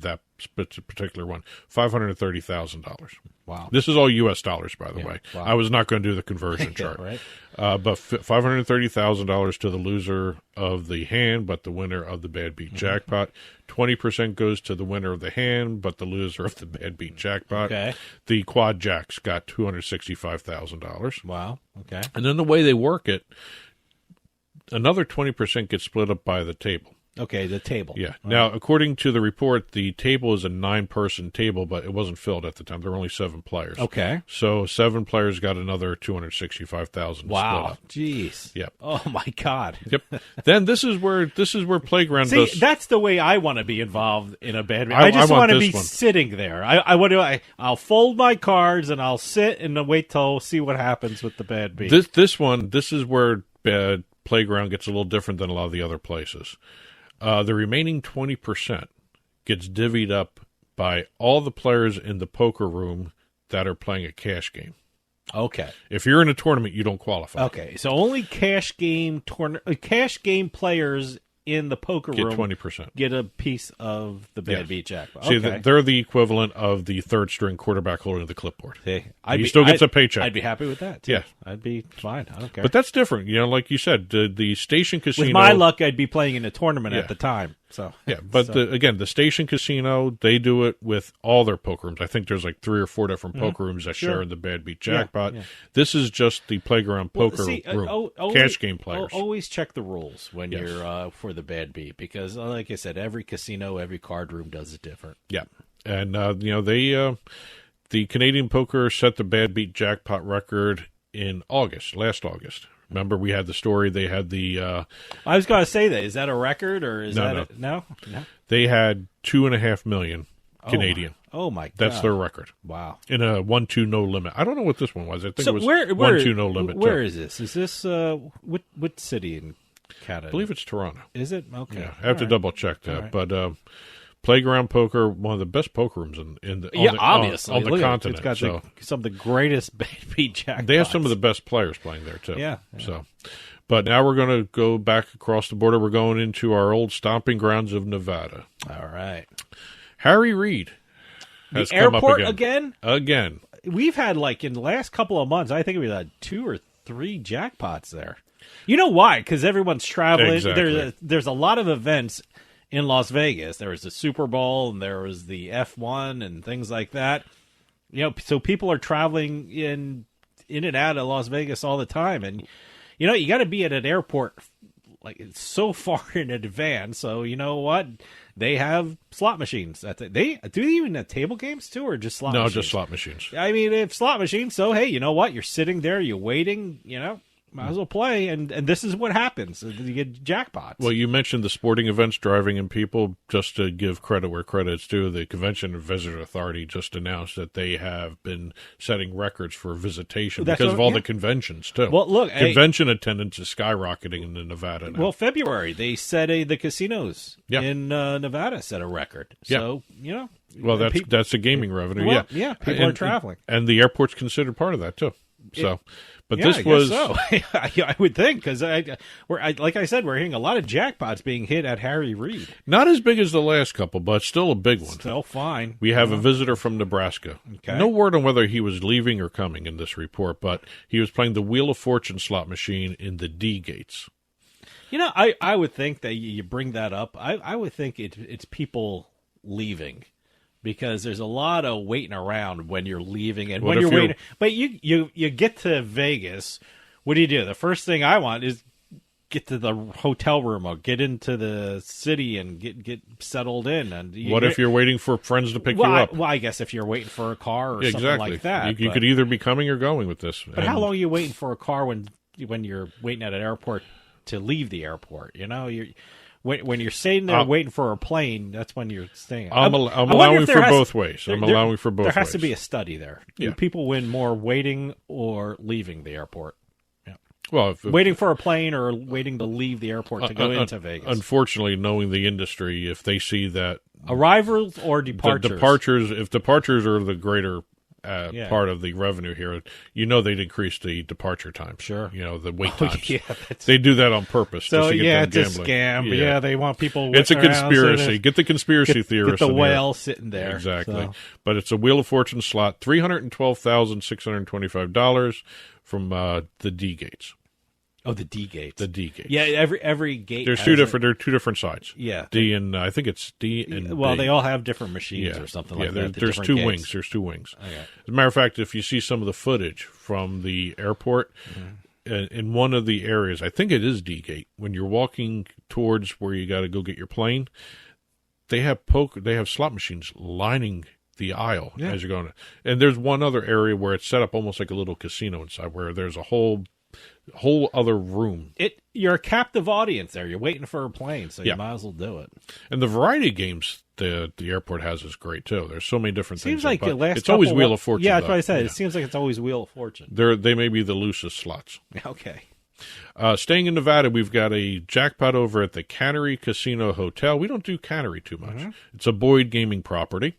that particular one, $530,000. Wow. This is all U.S. dollars, by the way. Wow. I was not going to do the conversion chart. Right. But $530,000 to the loser of the hand, but the winner of the Bad Beat jackpot. 20% goes to the winner of the hand, but the loser of the Bad Beat jackpot. Okay. The quad jacks got $265,000. Wow. Okay. And then the way they work it, another 20% gets split up by the table. Okay, the table. Yeah. Now, according to the report, the table is a 9-person table, but it wasn't filled at the time. There were only 7 players. Okay. So 7 players got another $265,000. Wow. Jeez. Yep. Oh my God. Yep. Then this is where Playground does. See, that's the way I want to be involved in a Bad Beat. I just want to be sitting there. I'll fold my cards and I'll sit and wait till see what happens with the Bad Beat. This is where Playground gets a little different than a lot of the other places. The remaining 20% gets divvied up by all the players in the poker room that are playing a cash game. Okay. If you're in a tournament, you don't qualify. Okay, so only cash game players in the poker room 20%. Get a piece of the Bad Beat jackpot. See, okay. They're the equivalent of the third string quarterback holding the clipboard. See, he still gets a paycheck. I'd be happy with that, too. Yeah. I'd be fine. I don't care. But that's different. Like you said, the Station Casino... With my luck, I'd be playing in a tournament at the time. So yeah, but again, the Station Casino, they do it with all their poker rooms. I think there's like 3 or 4 different poker rooms that share the Bad Beat Jackpot. Yeah. This is just the playground poker room. Cash game players. Always check the rules when you're for the Bad Beat, because, like I said, every casino, every card room does it different. Yeah, and the Canadian Poker set the Bad Beat Jackpot record in last August. Remember, we had the story. They had the. I was going to say that. Is that a record or is no? No. They had 2.5 million Canadian. Oh my God! That's their record. Wow. In a 1-2 no limit. I don't know what this one was. I think it was where 1-2 no limit. Where is this? Is this what city in Canada? I believe it's Toronto. Is it? Okay. Yeah, I have to double check that, but. Playground poker, one of the best poker rooms obviously on the continent. It's got some of the greatest Bad Beat jackpots. They have some of the best players playing there too. Yeah. So, but now we're going to go back across the border. We're going into our old stomping grounds of Nevada. All right. Harry Reid has the come airport up again. Again. We've had in the last couple of months, I think we've had 2 or 3 jackpots there. You know why? Because everyone's traveling. Exactly. There's a lot of events in Las Vegas. There was the Super Bowl and there was the F1 and things like that. So people are traveling in and out of Las Vegas all the time. And, you got to be at an airport it's so far in advance. So you know what? They have slot machines. Do they even have table games too, or just slot machines? No, just slot machines. I mean, they have slot machines. So, hey, you know what? You're sitting there, you're waiting, might as well play, and this is what happens. You get jackpots. Well, you mentioned the sporting events driving in people. Just to give credit where credit's due, the Convention and Visitor Authority just announced that they have been setting records for visitation because of all the conventions, too. Well, look, convention attendance is skyrocketing in Nevada now. Well, February, they set the casinos in Nevada set a record. So, Well, that's the gaming revenue, Yeah, people are traveling. And the airport's considered part of that, too. So... But yeah, this was so. I would think, because like I said, we're hearing a lot of jackpots being hit at Harry Reid. Not as big as the last couple, but still a big one. Still fine. We have a visitor from Nebraska. Okay. No word on whether he was leaving or coming in this report, but he was playing the Wheel of Fortune slot machine in the D gates. I would think that you bring that up. I would think it's people leaving. Because there's a lot of waiting around when you're leaving and when you're waiting. But you get to Vegas, what do? The first thing I want is get to the hotel room or get into the city and get settled in. And what if you're waiting for friends to pick you up? I guess if you're waiting for a car or something like that. You could either be coming or going with this. But how long are you waiting for a car when you're waiting at an airport to leave the airport? When you're sitting there waiting for a plane, that's when you're staying. I'm allowing for both ways. I'm allowing for both ways. There has to be a study there. Yeah. Do people win more waiting or leaving the airport? Yeah. Well, waiting for a plane or waiting to leave the airport to go into Vegas. Unfortunately, knowing the industry, if they see that arrivals or departures, if departures are the greater part of the revenue here, they'd increase the departure time. Sure. The wait times. Yeah, they do that on purpose. So, just to get them it's gambling. a scam. Yeah, they want people. It's a conspiracy. Get the conspiracy theorists. Get the in whale there. sitting there. Exactly. So. But it's a Wheel of Fortune slot, $312,625 from the D gates. Oh, the D gates. The D gates. Yeah, every gate. There's two different. There are 2 different sides. Yeah. D and I think it's D and well, B. They all have different machines or something like that. There's 2 wings. There's 2 wings. Okay. As a matter of fact, if you see some of the footage from the airport, in one of the areas, I think it is D gate. When you're walking towards where you got to go get your plane, they have slot machines lining the aisle as you're going. And there's one other area where it's set up almost like a little casino inside, where there's a whole other room. You're a captive audience there. You're waiting for a plane, so you might as well do it. And the variety of games the airport has is great too. There's so many different things. Seems like the last. It's always Wheel of Fortune. Yeah, that's what I said. It seems like it's always Wheel of Fortune. They may be the loosest slots. Okay. Staying in Nevada, we've got a jackpot over at the Cannery Casino Hotel. We don't do Cannery too much. It's a Boyd Gaming property.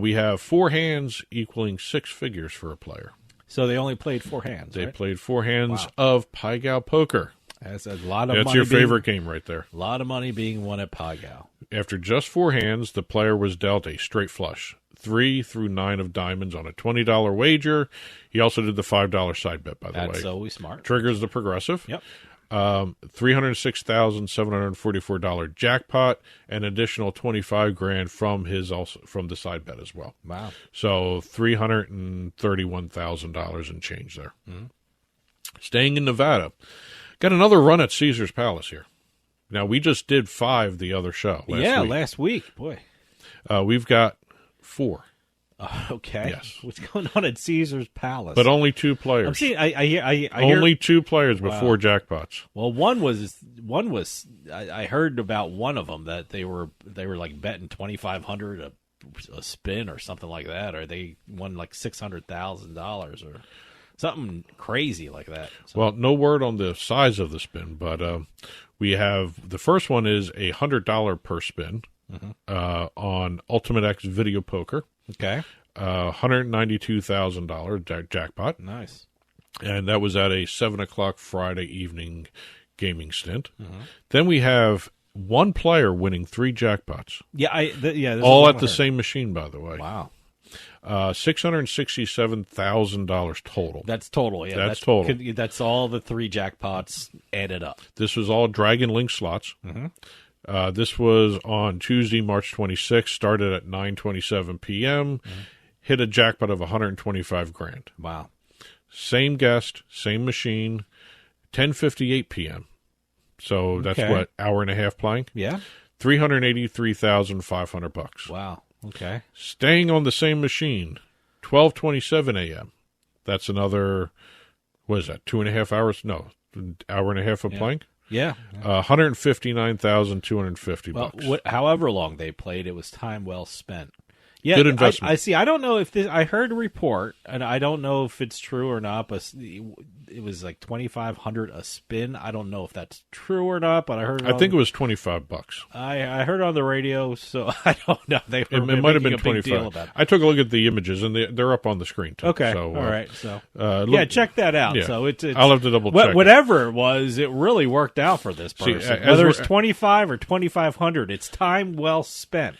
We have 4 hands equaling 6 figures for a player. So they only played 4 hands. They played 4 hands of Pai Gow poker. That's a lot of money. That's your favorite game right there. A lot of money being won at Pai Gow. After just 4 hands, the player was dealt a straight flush, 3 through 9 of diamonds on a $20 wager. He also did the $5 side bet, by the way. That's always smart. Triggers the progressive. Yep. $306,744 jackpot, and additional $25,000 from the side bet as well. Wow! So $331,000 and change there. Mm-hmm. Staying in Nevada, got another run at Caesar's Palace here. Now we just did 5 the other show. Last week. Boy, we've got 4. Okay. Yes. What's going on at Caesar's Palace? But only 2 players. I'm seeing. I hear only 2 players before jackpots. Well, one was. I heard about one of them that they were like betting $2,500 a spin or something like that, or they won like $600,000 or something crazy like that. So. Well, no word on the size of the spin, but we have the first one is $100 per spin on Ultimate X Video Poker. Okay. $192,000 jackpot. Nice. And that was at a 7:00 Friday evening gaming stint. Then we have one player winning 3 jackpots. Yeah, all at the same machine, by the way. Wow. $667,000 total. That's total, yeah. That's total. That's all the 3 jackpots added up. This was all Dragon Link slots. This was on Tuesday, March 26th, started at 9:27 p.m., hit a jackpot of $125,000. Wow. Same guest, same machine, 10:58 p.m. So that's what, hour and a half playing? Yeah. $383,500. Wow. Okay. Staying on the same machine, 12:27 a.m. That's another, what is that, 2.5 hours? No, hour and a half of playing? Yeah. $159,250. Well, however long they played, it was time well spent. Yeah, good investment. I see. I don't know if this. I heard a report, and I don't know if it's true or not. But it was like $2,500 a spin. I don't know if that's true or not. But I heard. I think it was $25. I heard on the radio, so I don't know. It might have been a big deal $25. about it. I took a look at the images, and they're up on the screen too. Okay. So, all right. So look, check that out. Yeah. So it's I'll have to double check. Whatever it was, it really worked out for this person. See, whether it's 25 or 2,500, it's time well spent.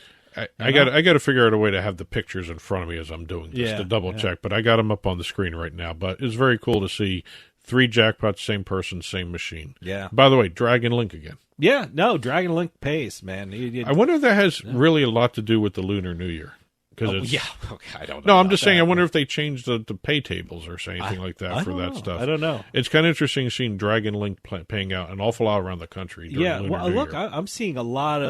I got to figure out a way to have the pictures in front of me as I'm doing this to double check, but I got them up on the screen right now. But it's very cool to see 3 jackpots, same person, same machine. Yeah. By the way, Dragon Link again. Yeah, no, Dragon Link pays, man. I wonder if that has really a lot to do with the Lunar New Year. Okay, I don't know. No, I'm just saying, I wonder if they changed the pay tables or anything like that for that stuff. I don't know. It's kind of interesting seeing Dragon Link paying out an awful lot around the country. Yeah, Lunar New look, Year. I'm seeing a lot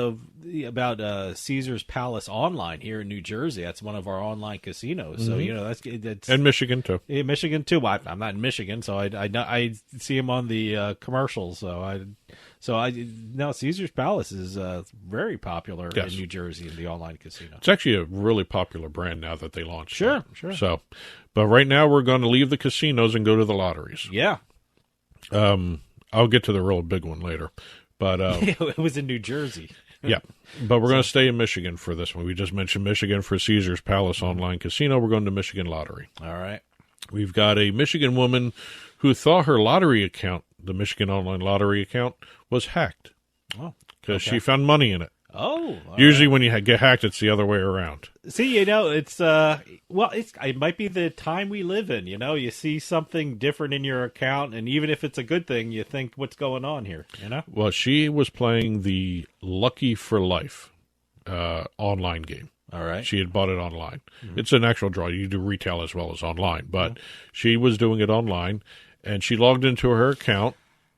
about Caesar's Palace Online here in New Jersey. That's one of our online casinos. So that's and Michigan too. Yeah, Michigan too. I'm not in Michigan, so I see him on the commercials. So Caesar's Palace is very popular in New Jersey in the online casino. It's actually a really popular brand now that they launched. Sure. So, but right now we're going to leave the casinos and go to the lotteries. Yeah. I'll get to the real big one later, but it was in New Jersey. Yeah, but we're going to stay in Michigan for this one. We just mentioned Michigan for Caesar's Palace online casino. We're going to Michigan Lottery. All right. We've got a Michigan woman who thought her lottery account, the Michigan Online Lottery account, was hacked. Oh, because she found money in it. Oh, usually when you get hacked, it's the other way around. See, it's it might be the time we live in. You see something different in your account, and even if it's a good thing, you think, what's going on here? Well, she was playing the Lucky for Life online game. All right. She had bought it online. Mm-hmm. It's an actual draw. You do retail as well as online, but she was doing it online, and she logged into her account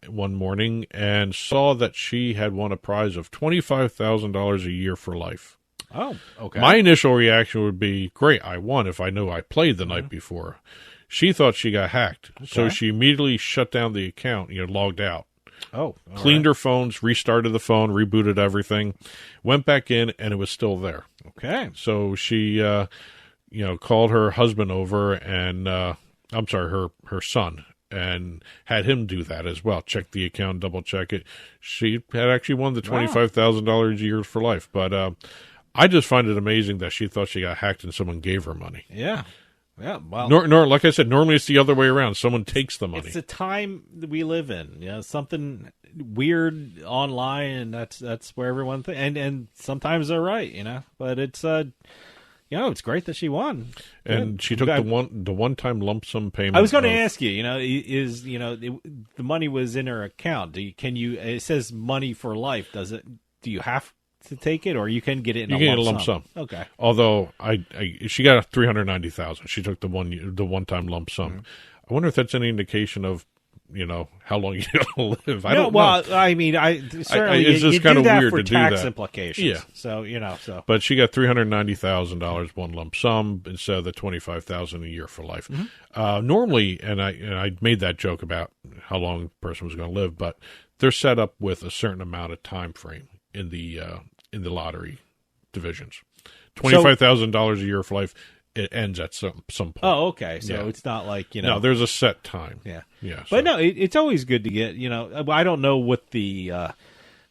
one morning and saw that she had won a prize of $25,000 a year for life. Oh, okay. My initial reaction would be, great, I won if I knew I played the night before. She thought she got hacked, so she immediately shut down the account, logged out. Oh, cleaned her phones, restarted the phone, rebooted everything, went back in, and it was still there. Okay. So she, called her husband over and, her son, and had him do that as well. Check the account, double check it. She had actually won the $25,000 a year for life. But I just find it amazing that she thought she got hacked and someone gave her money. Yeah. Yeah, well, like I said, normally it's the other way around. Someone takes the money. It's the time that we live in. Something weird online, and that's where everyone and sometimes they're right. But it's it's great that she won. And Good. she took the one-time lump sum payment. I was going to ask you, the money was in her account. It says money for life. Do you have to take it, or you can get it in a lump sum? Okay. Although she got $390,000. She took the one-time lump sum. Mm-hmm. I wonder if that's any indication of, how long you're going to live. I don't know. I mean, certainly it's just kind of weird to do that. Tax implications. Yeah. So. But she got $390,000 one lump sum instead of the $25,000 a year for life. Mm-hmm. Normally, and I made that joke about how long the person was going to live, but they're set up with a certain amount of time frame in the lottery divisions. $25,000 a year for life. It ends at some point. Oh, okay. So it's not like, No, there's a set time. Yeah. Yeah. But no, it's always good to get, I don't know what the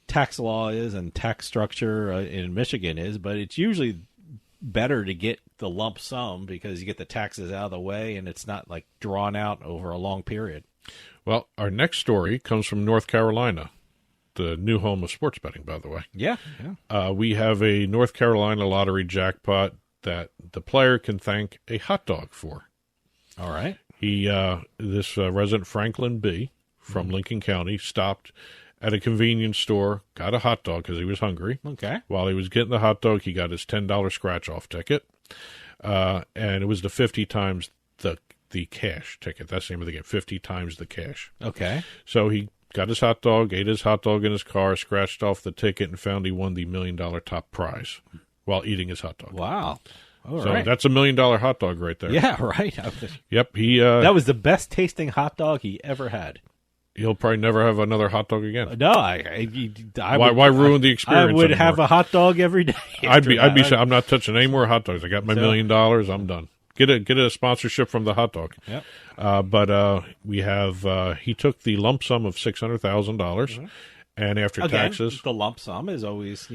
tax law is and tax structure in Michigan is, but it's usually better to get the lump sum because you get the taxes out of the way and it's not like drawn out over a long period. Well, our next story comes from North Carolina, the new home of sports betting, by the way. Yeah. We have a North Carolina lottery jackpot that the player can thank a hot dog for. All right. This resident Franklin B. from Lincoln County stopped at a convenience store, got a hot dog because he was hungry. Okay. While he was getting the hot dog, he got his $10 scratch-off ticket, and it was the 50 times the cash ticket. That's the name of the game, 50 times the cash. Okay. So he got his hot dog, ate his hot dog in his car, scratched off the ticket, and found he won the $1 million top prize while eating his hot dog. Wow. All so right. that's $1 million hot dog right there. Yeah, right. Yep. That was the best tasting hot dog he ever had. He'll probably never have another hot dog again. No, why ruin the experience? I would anymore? have a hot dog every day. I'm not touching any more hot dogs. I got my $1 million. I'm done. Get a sponsorship from the hot dog. Yep. But we have he took the lump sum of $600,000, and after taxes, the lump sum is always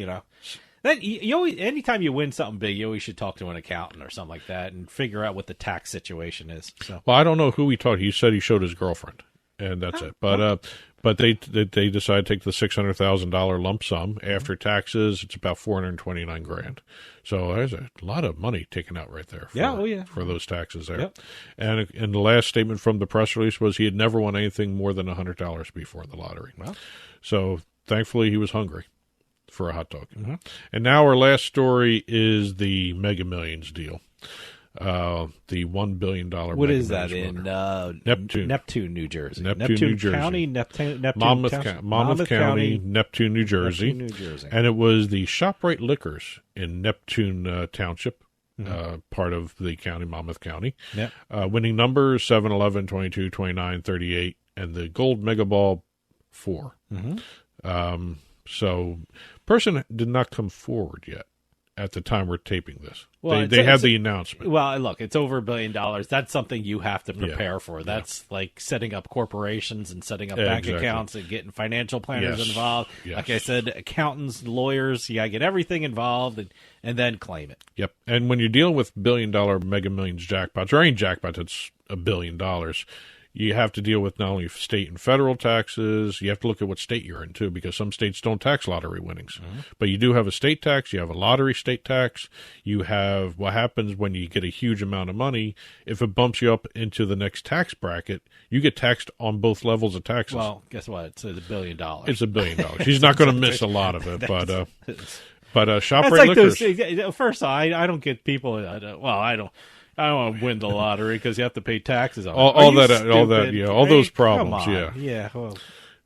That you always, anytime you win something big, you always should talk to an accountant or something like that and figure out what the tax situation is. So. Well, I don't know who he taught. He said he showed his girlfriend, and that's it. But they decided to take the $600,000 lump sum after taxes. It's about $429,000. So there's a lot of money taken out right there. For those taxes there. Yep. And the last statement from the press release was he had never won anything more than $100 before the lottery. Well. So thankfully he was hungry for a hot dog. Mm-hmm. And now our last story is the Mega Millions deal. The $1 billion. What is that in Neptune, New Jersey? Neptune, New Jersey. County, Monmouth County, Neptune, New Jersey. New Jersey. And it was the ShopRite Liquors in Neptune Township, part of the county, Monmouth County. Yep. Winning numbers 7, 11, 22, 29, 38, and the Gold Mega Ball 4. Mm-hmm. So, person did not come forward yet at the time we're taping this. Well, they had the announcement. Well, look, it's over $1 billion. That's something you have to prepare for. That's like setting up corporations and setting up bank accounts and getting financial planners involved. Yes. Like I said, accountants, lawyers, you got to get everything involved and then claim it. Yep. And when you're dealing with $1 billion Mega Millions jackpots, or any jackpot that's $1 billion, you have to deal with not only state and federal taxes, you have to look at what state you're in, too, because some states don't tax lottery winnings. Mm-hmm. But you do have a state tax, you have a lottery state tax, you have what happens when you get a huge amount of money. If it bumps you up into the next tax bracket, you get taxed on both levels of taxes. Well, guess what? It's $1 billion. It's $1 billion. She's not going to miss a lot of it, but ShopRite like Liquors. First, I don't get people. I don't want to win the lottery because you have to pay taxes on it. All those problems. Yeah. Well,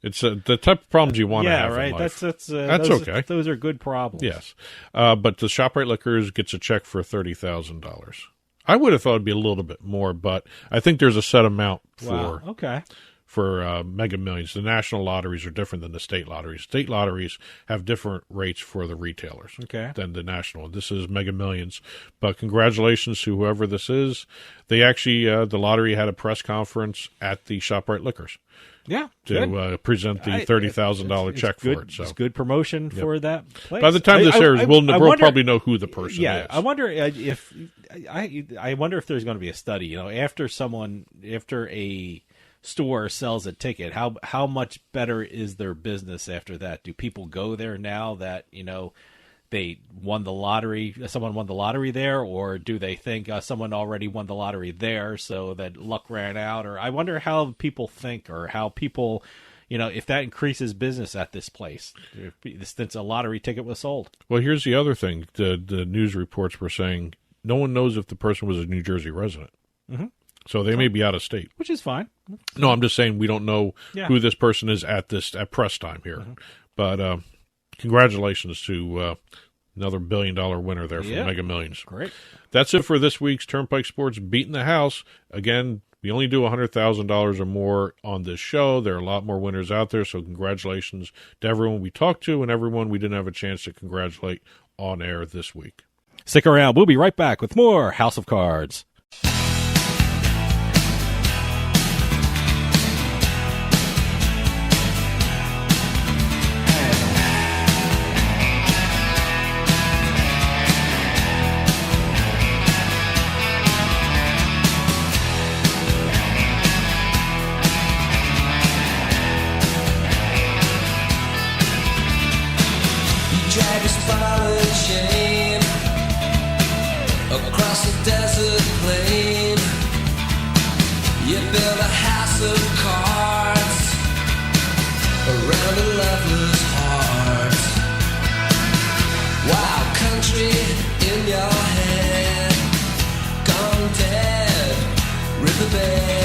it's the type of problems you want to have. Yeah, right. In life. That's okay. Those are good problems. Yes, but the ShopRite Liquors gets a check for $30,000. I would have thought it'd be a little bit more, but I think there's a set amount for Mega Millions. The national lotteries are different than the state lotteries. State lotteries have different rates for the retailers than the national. This is Mega Millions. But congratulations to whoever this is. They actually, the lottery had a press conference at the ShopRite Liquors. Yeah, to present the $30,000 check for it. So it's good promotion for that place. By the time this airs, we'll probably know who the person is. I wonder if there's going to be a study. After a store sells a ticket, how much better is their business after that? Do people go there now that they won the lottery, someone won the lottery there, or do they think someone already won the lottery there so that luck ran out? Or I wonder how people think, or how people, if that increases business at this place, since a lottery ticket was sold. Well, here's the other thing. The news reports were saying no one knows if the person was a New Jersey resident. Mm-hmm. So they may be out of state. Which is fine. No, I'm just saying we don't know who this person is at press time here. Mm-hmm. But congratulations to another $1 billion winner there from Mega Millions. Great. That's it for this week's Turnpike Sports Beating the House. Again, we only do $100,000 or more on this show. There are a lot more winners out there, so congratulations to everyone we talked to and everyone we didn't have a chance to congratulate on air this week. Stick around. We'll be right back with more House of Cards. Across the desert plain, you build a house of cards around a lover's heart. Wild country in your head, gone dead, riverbed.